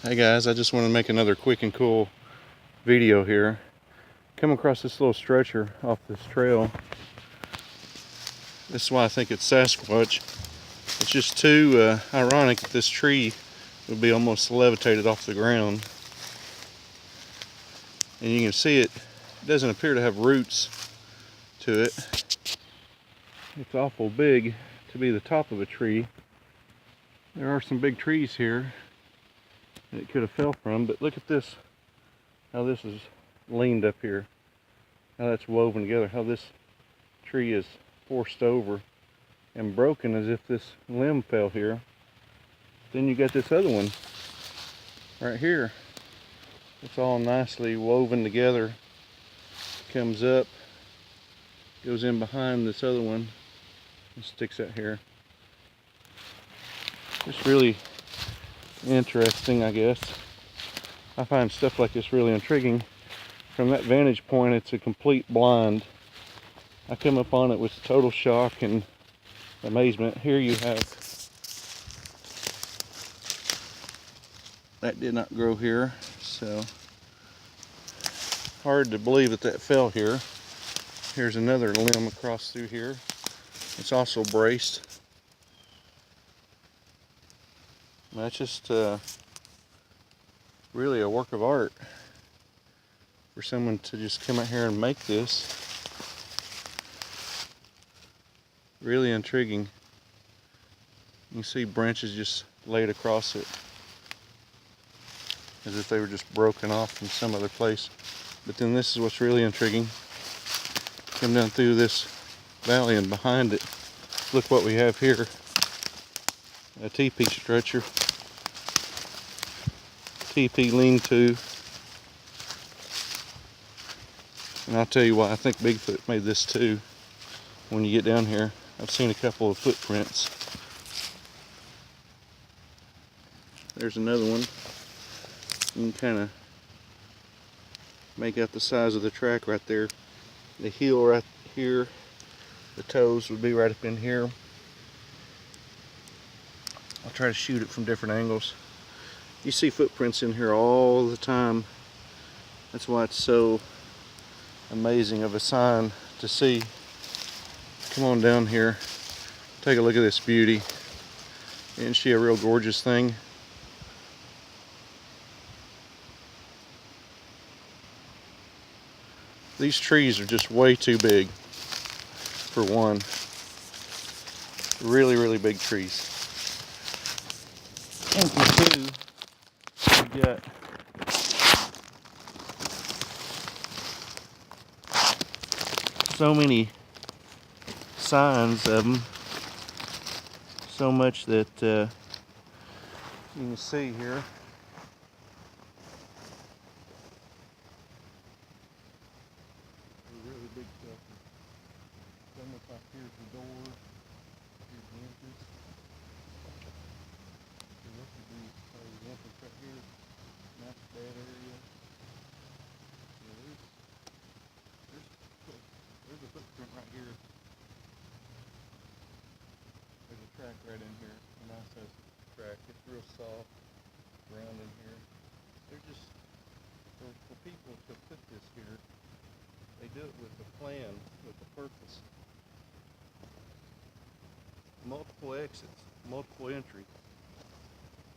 Hey guys, I just want to make another quick and cool video here. Come across this little stretcher off this trail. This is why I think it's Sasquatch. It's just too ironic that this tree would be almost levitated off the ground. And you can see it doesn't appear to have roots to it. It's awful big to be the top of a tree. There are some big trees here that it could have fell from, but look at this, how this is leaned up here, how that's woven together, how this tree is forced over and broken as if this limb fell here. Then you got this other one right here. It's all nicely woven together, comes up, goes in behind this other one and sticks out here. It's really interesting, I guess. I find stuff like this really intriguing. From that vantage point, it's a complete blind. I come up on it with total shock and amazement. Here you have, that did not grow here, so hard to believe that that fell here. Here's another limb across through here. It's also braced. That's just really a work of art for someone to just come out here and make this. Really intriguing. You can see branches just laid across it as if they were just broken off from some other place. But then this is what's really intriguing. Come down through this valley and behind it, look what we have here. A teepee stretcher. Teepee lean-to. And I'll tell you why I think Bigfoot made this too. When you get down here, I've seen a couple of footprints. There's another one. You can kind of make out the size of the track right there. The heel right here, the toes would be right up in here. I'll try to shoot it from different angles. You see footprints in here all the time. That's why it's so amazing of a sign to see. Come on down here, take a look at this beauty. Isn't she a real gorgeous thing? These trees are just way too big for one. Really, really big trees. And for two, we got so many signs of them, so much that you can see here. Really big stuff. It's almost like here's the door, here's the entrance. So this would be the entrance right here. And that's the bed area. Yeah, there's a footprint right here. There's a track right in here. A nice size track. It's real soft, round in here. They're just, for people to put this here, they do it with a plan, with a purpose. Multiple exits, multiple entry.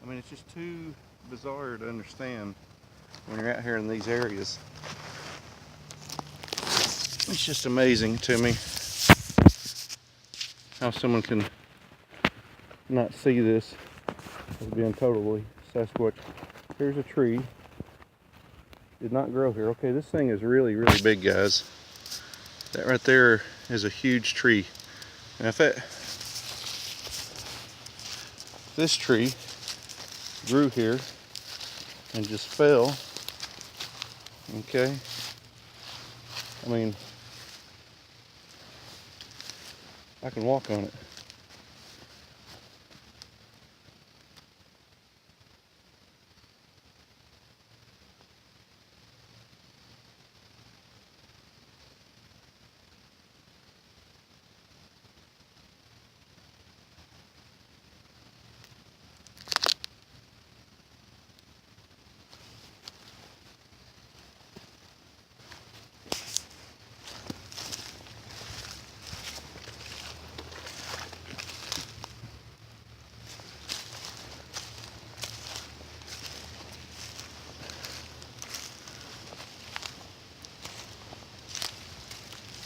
I mean, it's just too bizarre to understand when you're out here in these areas. It's just amazing to me how someone can not see this as being totally Sasquatch. Here's a tree. Did not grow here. Okay, this thing is really, really big, guys. That right there is a huge tree. And if this tree grew here and just fell, okay, I mean, I can walk on it.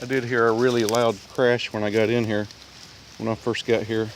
I did hear a really loud crash when I got in here, when I first got here.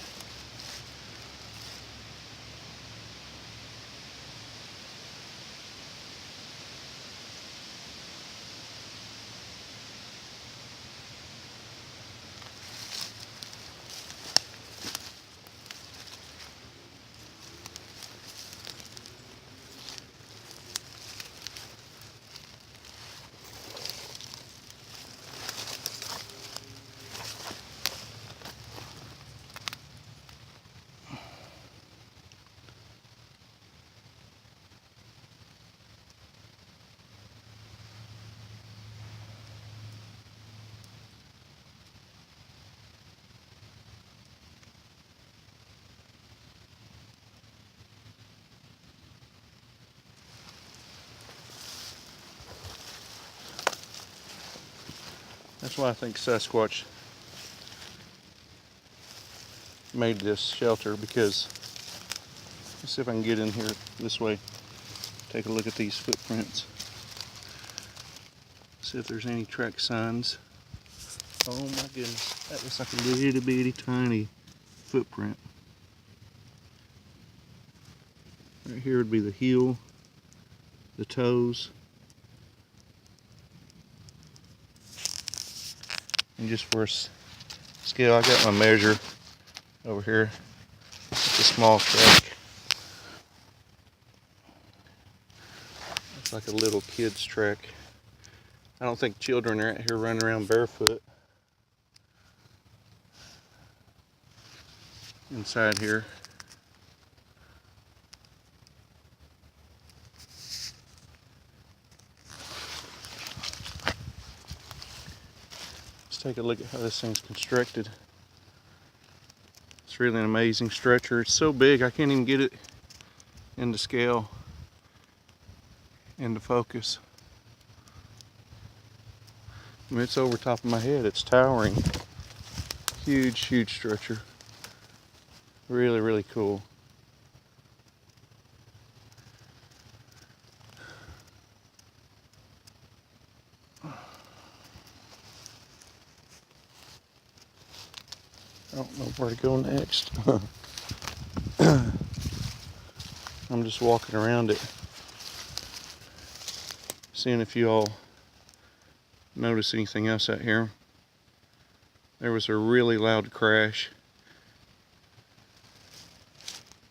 That's why I think Sasquatch made this shelter, because let's see if I can get in here this way. Take a look at these footprints. See if there's any track signs. Oh my goodness, that looks like a little bitty tiny footprint. Right here would be the heel, the toes. And just for a scale, I got my measure over here. It's a small track. It's like a little kid's track. I don't think children are out here running around barefoot inside here. Let's take a look at how this thing's constructed. It's really an amazing stretcher. It's so big I can't even get it into scale, into focus. I mean, it's over top of my head. It's towering. Huge, huge stretcher. Really, really cool. I don't know where to go next. I'm just walking around it, seeing if you all notice anything else out here. There was a really loud crash.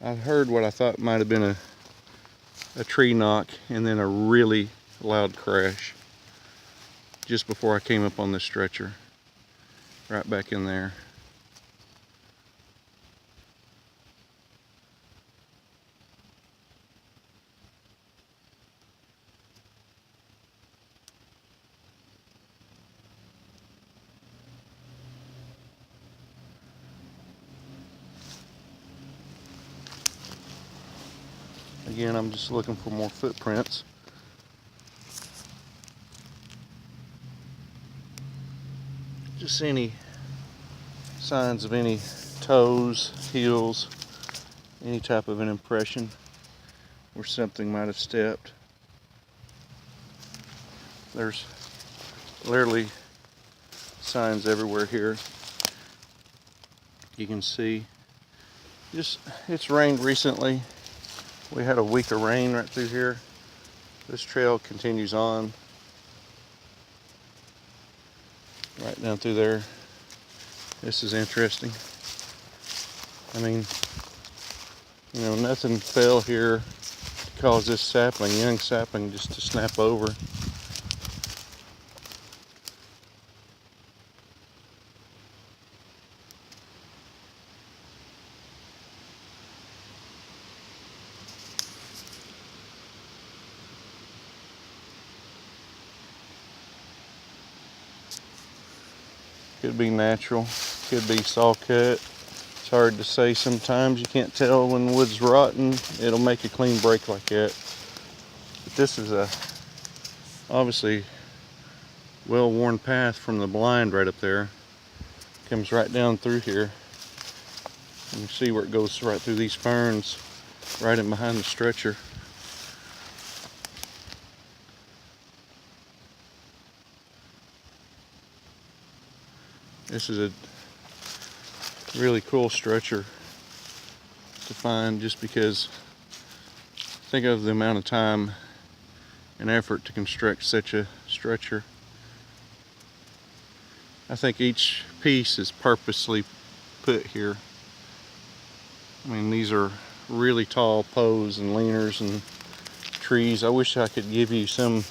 I heard what I thought might have been a tree knock, and then a really loud crash just before I came up on this stretcher, right back in there. Again, I'm just looking for more footprints. Just any signs of any toes, heels, any type of an impression where something might have stepped. There's literally signs everywhere here. You can see it's rained recently. We had a week of rain right through here. This trail continues on right down through there. This is interesting. I mean, you know, nothing fell here to cause this sapling, young sapling, just to snap over. Could be natural, could be saw cut. It's hard to say sometimes. You can't tell when wood's rotten. It'll make a clean break like that. But this is a obviously well-worn path from the blind right up there. Comes right down through here. You can see where it goes right through these ferns, right in behind the stretcher. This is a really cool stretcher to find, just because think of the amount of time and effort to construct such a stretcher. I think each piece is purposely put here. I mean, these are really tall posts and leaners and trees. I wish I could give you some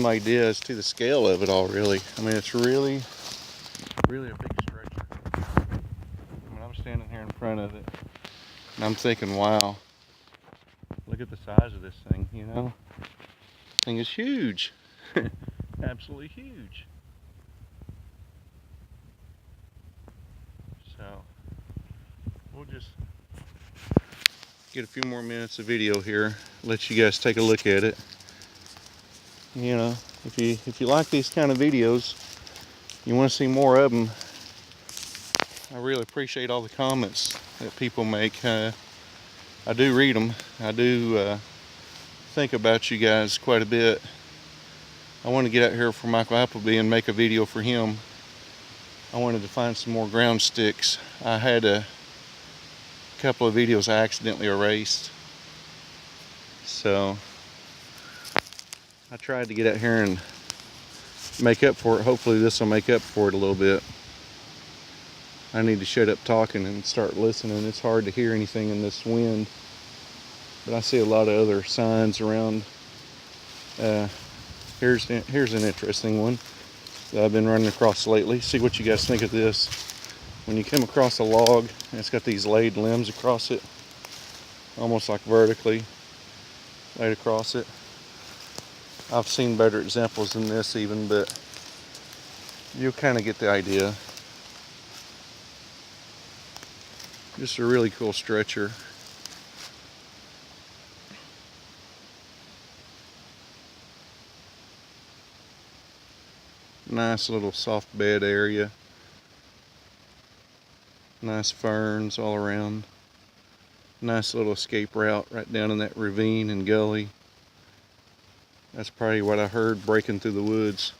idea as to the scale of it all, really. I mean, it's really a big stretcher. I mean, I'm standing here in front of it and I'm thinking, wow, look at the size of this thing, you know? This thing is huge. Absolutely huge. So we'll just get a few more minutes of video here, let you guys take a look at it. You know, if you like these kind of videos, you want to see more of them, I really appreciate all the comments that people make. I do read them. I do think about you guys quite a bit. I want to get out here for Michael Appleby and make a video for him. I wanted to find some more ground sticks. I had a couple of videos I accidentally erased, so I tried to get out here and make up for it. Hopefully this will make up for it a little bit. I need to shut up talking and start listening. It's hard to hear anything in this wind, but I see a lot of other signs around. Here's an interesting one that I've been running across lately. See what you guys think of this. When you come across a log and it's got these laid limbs across it, almost like vertically laid across it. I've seen better examples than this even, but you'll kind of get the idea. Just a really cool stretcher. Nice little soft bed area. Nice ferns all around. Nice little escape route right down in that ravine and gully. That's probably what I heard breaking through the woods.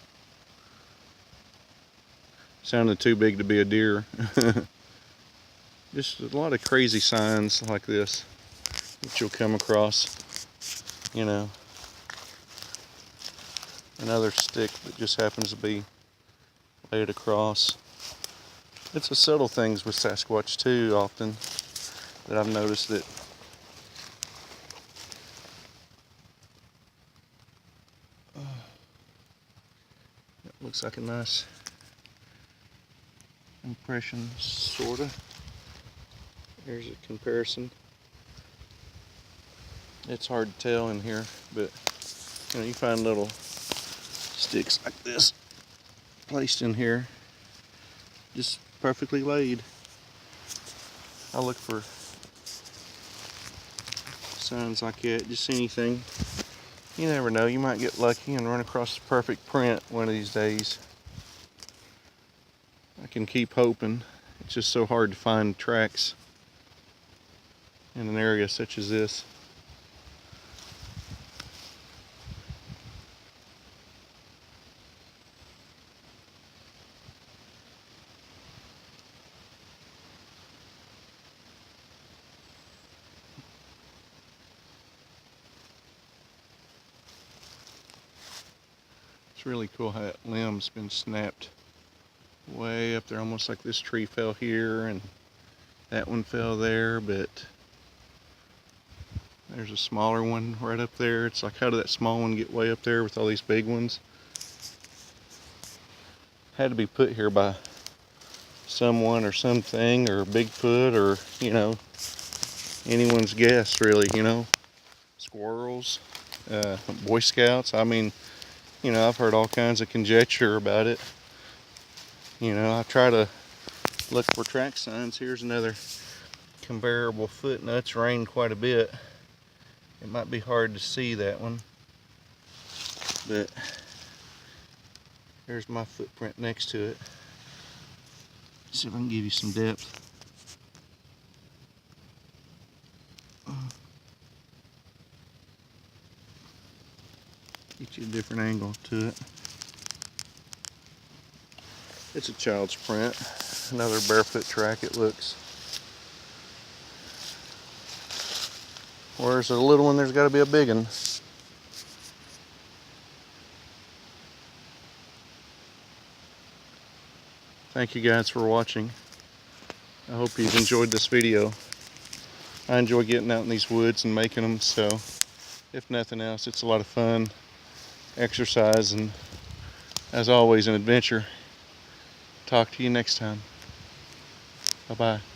Sounded too big to be a deer. Just a lot of crazy signs like this that you'll come across. You know, another stick that just happens to be laid across. It's the subtle things with Sasquatch too, often, that I've noticed that that looks like a nice impression, sorta. Here's a comparison. It's hard to tell in here, but you know, you find little sticks like this placed in here, just perfectly laid. I look for signs like that, just anything. You never know, you might get lucky and run across the perfect print one of these days. I can keep hoping. It's just so hard to find tracks in an area such as this. It's really cool how that limb's been snapped way up there, almost like this tree fell here and that one fell there, but there's a smaller one right up there. It's like, how did that small one get way up there with all these big ones? Had to be put here by someone or something, or Bigfoot, or, you know, anyone's guess, really, you know. Squirrels, Boy Scouts. I mean, you know, I've heard all kinds of conjecture about it. You know, I try to look for track signs. Here's another comparable foot. Now, it's rained quite a bit. It might be hard to see that one, but there's my footprint next to it. See if I can give you some depth. Get you a different angle to it. It's a child's print. Another barefoot track, it looks. Where's a little one, there's got to be a big one. Thank you guys for watching. I hope you've enjoyed this video. I enjoy getting out in these woods and making them, so if nothing else, it's a lot of fun, exercise, and as always, an adventure. Talk to you next time. Bye-bye.